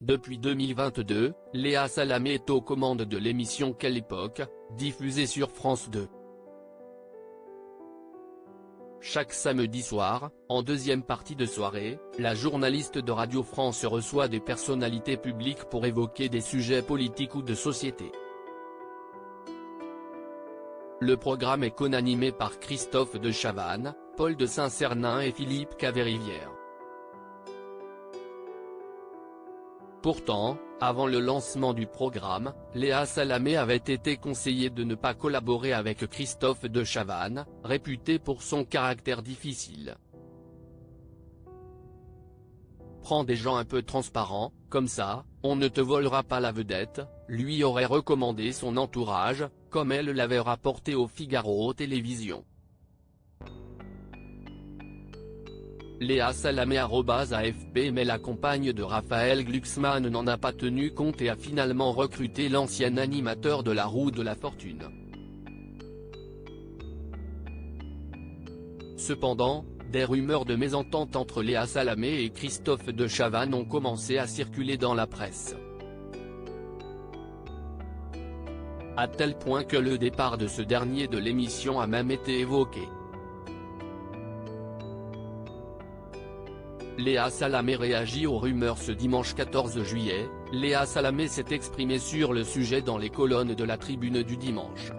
Depuis 2022, Léa Salamé est aux commandes de l'émission Quelle époque, diffusée sur France 2. Chaque samedi soir, en deuxième partie de soirée, la journaliste de Radio France reçoit des personnalités publiques pour évoquer des sujets politiques ou de société. Le programme est co-animé par Christophe de Chavannes, Paul de Saint-Cernin et Philippe Caverivière. Pourtant, avant le lancement du programme, Léa Salamé avait été conseillée de ne pas collaborer avec Christophe de Chavannes, réputé pour son caractère difficile. Prends des gens un peu transparents, comme ça, on ne te volera pas la vedette, lui aurait recommandé son entourage, comme elle l'avait rapporté au Figaro Télévision. Léa Salamé @AFP, mais la compagne de Raphaël Glucksmann n'en a pas tenu compte et a finalement recruté l'ancien animateur de La Roue de la Fortune. Cependant, des rumeurs de mésentente entre Léa Salamé et Christophe de Chavannes ont commencé à circuler dans la presse. À tel point que le départ de ce dernier de l'émission a même été évoqué. Léa Salamé réagit aux rumeurs. Ce dimanche 14 juillet, Léa Salamé s'est exprimée sur le sujet dans les colonnes de la Tribune du dimanche.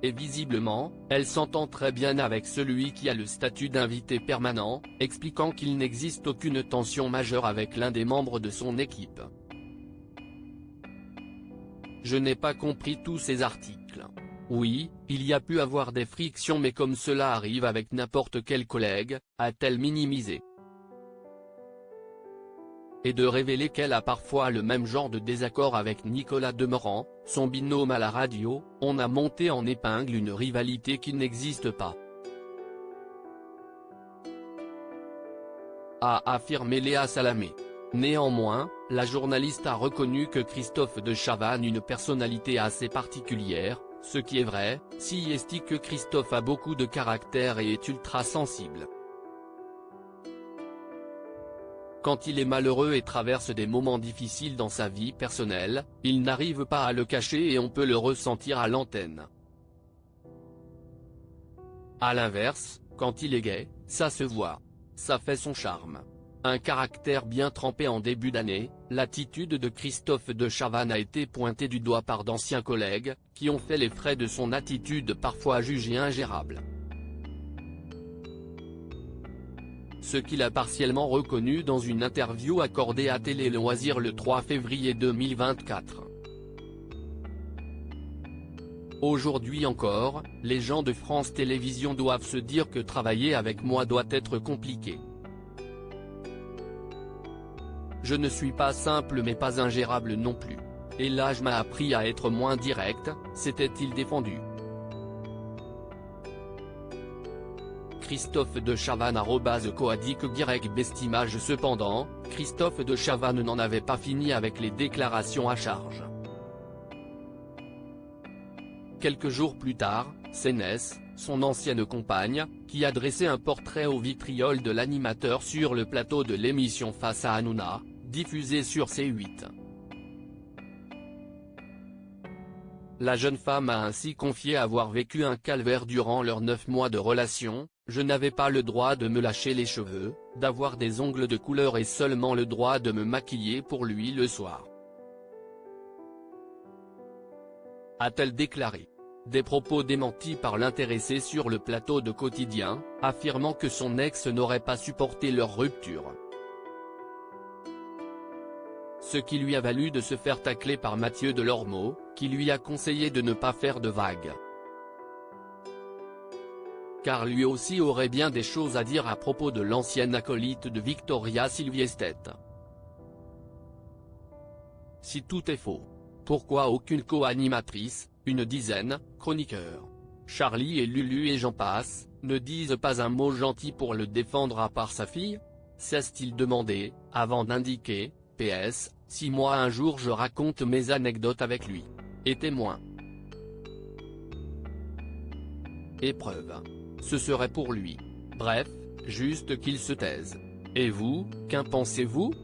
Et visiblement, elle s'entend très bien avec celui qui a le statut d'invité permanent, expliquant qu'il n'existe aucune tension majeure avec l'un des membres de son équipe. Je n'ai pas compris tous ces articles. Oui, il y a pu avoir des frictions, mais comme cela arrive avec n'importe quel collègue, a-t-elle minimisé. Et de révéler qu'elle a parfois le même genre de désaccord avec Nicolas Demorand, son binôme à la radio, on a monté en épingle une rivalité qui n'existe pas. A affirmé Léa Salamé. Néanmoins, la journaliste a reconnu que Christophe de Chavannes, une personnalité assez particulière, ce qui est vrai, si est que Christophe a beaucoup de caractère et est ultra sensible. Quand il est malheureux et traverse des moments difficiles dans sa vie personnelle, il n'arrive pas à le cacher et on peut le ressentir à l'antenne. À l'inverse, quand il est gai, ça se voit. Ça fait son charme. Un caractère bien trempé. En début d'année, l'attitude de Christophe de Chavannes a été pointée du doigt par d'anciens collègues, qui ont fait les frais de son attitude parfois jugée ingérable. Ce qu'il a partiellement reconnu dans une interview accordée à Télé Loisirs le 3 février 2024. Aujourd'hui encore, les gens de France Télévisions doivent se dire que travailler avec moi doit être compliqué. Je ne suis pas simple mais pas ingérable non plus. Et l'âge m'a appris à être moins direct, s'était-il défendu. Christophe de Chavannes @coadic_bestimage. Cependant, Christophe de Chavannes n'en avait pas fini avec les déclarations à charge. Quelques jours plus tard, c'est Ness, son ancienne compagne, qui a dressé un portrait au vitriol de l'animateur sur le plateau de l'émission Face à Hanouna, diffusée sur C8. La jeune femme a ainsi confié avoir vécu un calvaire durant leurs 9 mois de relation. Je n'avais pas le droit de me lâcher les cheveux, d'avoir des ongles de couleur et seulement le droit de me maquiller pour lui le soir. A-t-elle déclaré. Des propos démentis par l'intéressé sur le plateau de Quotidien, affirmant que son ex n'aurait pas supporté leur rupture. Ce qui lui a valu de se faire tacler par Mathieu Delormeau, qui lui a conseillé de ne pas faire de vagues. Car lui aussi aurait bien des choses à dire à propos de l'ancienne acolyte de Victoria Silvstedt. Si tout est faux, pourquoi aucune co-animatrice, une dizaine, chroniqueurs, Charlie et Lulu et j'en passe, ne disent pas un mot gentil pour le défendre à part sa fille? S'est-il demandé, avant d'indiquer, PS, si moi un jour je raconte mes anecdotes avec lui. Et témoin. Épreuve. Ce serait pour lui. Bref, juste qu'il se taise. Et vous, qu'en pensez-vous ?